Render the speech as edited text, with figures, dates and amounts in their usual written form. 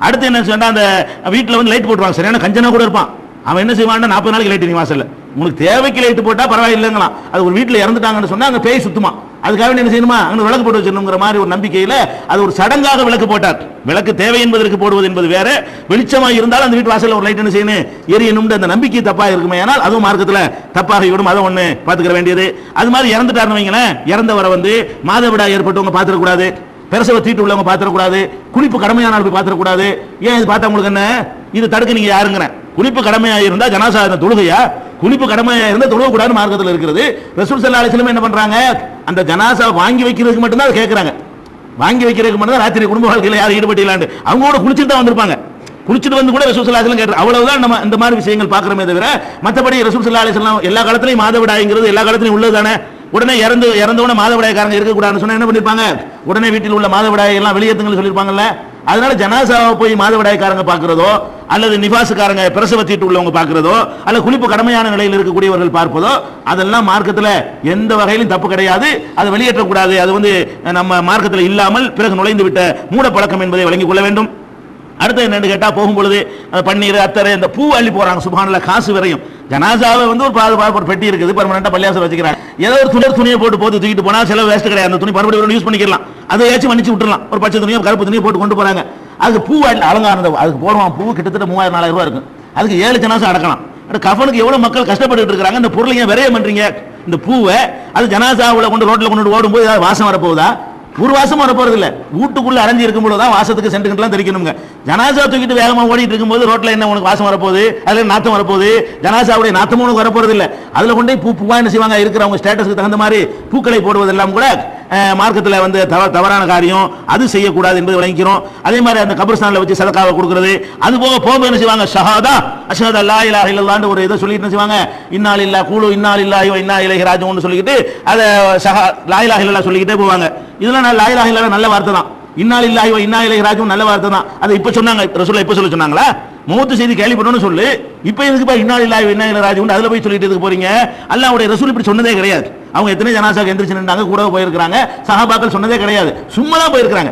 அடுத்து என்ன சொன்னா, அந்த வீட்டில் வந்து லைட் போட்டுருவாங்க, சரியான கஞ்சனா கூட இருப்பான். அவன் என்ன செய்வான், 40 நாளைக்கு லைட் நீ வாசல்ல, உனக்கு தேவைக்கு லைட் போட்டா பரவாயில்லைங்களாம். அது ஒரு வீட்டில் இறந்துட்டாங்கன்னு சொன்னா அங்கே பேய் சுத்துமா, அதுக்காக என்ன செய்யணுமா, அங்கே விளக்கு போட்டு வச்சிடணுங்கிற மாதிரி ஒரு நம்பிக்கையில் அது ஒரு சடங்காக விளக்கு போட்டார். விளக்கு தேவை என்பதற்கு போடுவது என்பது வேற, வெளிச்சமாக இருந்தாலும் அந்த வீட்டு வாசலில் ஒரு லைட் என்ன செய்யணும், எரியணும். அந்த நம்பிக்கை தப்பாக இருக்குமே, ஆனால் அதுவும் மார்க்கத்தில் தப்பாக விடும். அதை ஒன்று பார்த்துக்கிற வேண்டியது. அது மாதிரி இறந்துட்டாருன்னு வைங்களேன், இறந்தவரை வந்து மாதவிடாய் ஏற்பட்டவங்க பார்த்துடக்கூடாது, பிரசவ தீட்டு உள்ளவங்க பார்த்துடக்கூடாது, குளிப்பு கடமையானால் போய் பார்த்துடக்கூடாது. ஏன் இது பார்த்தா உங்களுக்கு என்ன, இது தடுக்க நீங்க யாருங்கிறேன். குளிப்பு கடமையாக இருந்தா ஜனாசா தொழுகையா, குளிப்பு கடமையாக இருந்தா தொழுக கூடாது மார்க்கத்தில் இருக்கிறது. ரசூல் ஸல்லல்லாஹு அலைஹி வஸல்லம் என்ன பண்றாங்க, அந்த ஜனாசா வாங்கி வைக்கிறதுக்கு மட்டும்தான் அதை கேட்கறாங்க. வாங்கி வைக்கிறதுக்கு மட்டும் தான் ராத்திரி குடும்ப வாழ்க்கையில் யாரும் ஈடுபட்டு அவங்க கூட குளிச்சுட்டு தான் வந்திருப்பாங்க. குளிச்சுட்டு வந்து கூட ரசூல் ஸல்லல்லாஹு அலைஹி வஸல்லம் கேட்கறாங்க. அவ்வளவுதான் நம்ம இந்த மாதிரி விஷயங்கள் பார்க்கிறோமே தவிர, மற்றபடி ரசூல் ஸல்லல்லாஹு அலைஹி வஸல்லம் எல்லா காலத்திலையும் மாதவிடாய்ங்கிறது எல்லா காலத்திலையும் உள்ளது தானே. உடனே இறந்தவன மாதவிடாய்க்காரங்க இருக்கக்கூடாதுன்னு சொன்னா என்ன பண்ணிருப்பாங்க, உடனே வீட்டில் உள்ள மாதவிடாய் எல்லாம் வெளியேற்றுங்கன்னு சொல்லியிருப்பாங்கல்ல. அதனால ஜனாசாவை போய் மாதவிடாய்க்காரங்க பார்க்கிறதோ, அல்லது நிபாசுக்காரங்க பிரசவ தீட்டு உள்ளவங்க பார்க்கிறதோ, அல்லது குளிப்பு கடமையான நிலையில் இருக்கக்கூடியவர்கள் பார்ப்பதோ, அதெல்லாம் மார்க்கத்தில் எந்த வகையிலும் தப்பு கிடையாது. அதை வெளியேற்றக்கூடாது. அது வந்து நம்ம மார்க்கத்தில் இல்லாமல் பிறகு நுழைந்து விட்ட மூட பழக்கம் என்பதை வழங்கிக் கொள்ள வேண்டும். அடுத்து என்னன்னு கேட்டா, போகும்பொழுது பன்னீர் அத்தரை இந்த பூ அள்ளி போறாங்க, சுப்ஹானல்லாஹ், காசு வரையும். ஜனாசாவை வந்து ஒரு பெட்டி இருக்குது, பர்மனண்டா பள்ளியாசல் வச்சுக்கிறாங்க. ஏதோ ஒரு துணியை போட்டு தூக்கிட்டு போனா செலவு வேஸ்ட் கிடையாது. அந்த துணி மறுபடியும் யூஸ் பண்ணிக்கலாம், அதை ஏச்சும் மன்னிச்சு விட்டுறலாம். ஒரு பச்சை துணியோ கருப்பு துணியோ போட்டு கொண்டு போறாங்க. அதுக்கு பூ அலங்காரம், அதுக்கு போடுவான் பூ கிட்டத்தட்ட 3000-4000 ரூபாய் இருக்கும். அதுக்கு 7 ஜனாசா அடக்கலாம். கஃபனுக்கு எவ்வளவு மக்கள் கஷ்டப்பட்டு இருக்காங்க. இந்த பொருளை ஏன் விரைய பண்றீங்க? இந்த பூவை அது ஜனாசாவுல கொண்டு ரோட்ல கொண்டு ஓடும்போது ஏதாவது வாசம் வரப்போகுதா? ஒரு வாசம் வர போறது இல்ல. வீட்டுக்குள்ள அடைஞ்சி இருக்கும் போது தான் வாசத்துக்கு சென்ட்டுலாம் தெரிக்கணுங்க. ஜனாசா தூக்கிட்டு வேகமா ஓடிட்டு இருக்கும்போது ரோட்ல என்ன உனக்கு வாசம் வரப்போகுது, அதுல நாத்தம் வரப்போகுது. ஜனாசாவுடைய நாத்தமும் உனக்கு வரப்போறது இல்ல. அதுல கொண்டு பூவா என்ன செய்வாங்க, இருக்கிறவங்க ஸ்டேட்டஸ்க்கு தகுந்த மாதிரி பூக்களை போடுவதெல்லாம் கூட மார்க்கத்தில் வந்து தவறான காரியம். அது செய்யக்கூடாது என்பதை விளங்கிக்கிறோம். அதே மாதிரி அந்த கபர்ஸ்தானில் வச்சு சதக்காவை கொடுக்கிறது, அது போக போகும்போது என்ன செய்வாங்க, ஷஹாதா அஷ்ஹது அல்லா இலாஹ இல்லல்லாஹ்னு ஒரு இதை சொல்லிட்டு என்ன செய்வாங்க, இன்னா லில்லாஹி கூலு இன்னா லில்லாஹி வ இன்னா இலைஹி ராஜிஊன் சொல்லிட்டு அதை லா இலாஹ இல்லல்லாஹ் சொல்லிக்கிட்டே போவாங்க. இதெல்லாம் லா இலாஹ இல்லல்லாஹ் நல்ல வார்த்தை தான். இன்னா லில்லாஹி வ இன்னா இலைஹி ராஜிஊன் நல்ல வார்த்தை தான். அதை இப்ப சொன்னாங்க, ரசூலுல்லாஹ் இப்ப சொல்ல சொன்னாங்களா? மௌத்து செய்தி கேள்விப்பட்டோன்னு சொல்லு, இப்ப எதுக்கு இன்னா லில்லாஹி வ இன்னா இலைஹி ராஜிஊன் அதுல போய் சொல்லிட்டு எதுக்கு போறீங்க? அல்லாஹ்வுடைய ரசூல் இப்படி சொன்னதே கிடையாது. அவங்க எத்தனை ஜனாசாக்கு எந்திரிச்சு நின்றாங்க, கூட போயிருக்கிறாங்க. சஹாபாக்கள் சொன்னதே கிடையாது, சும்மா தான் போயிருக்கிறாங்க.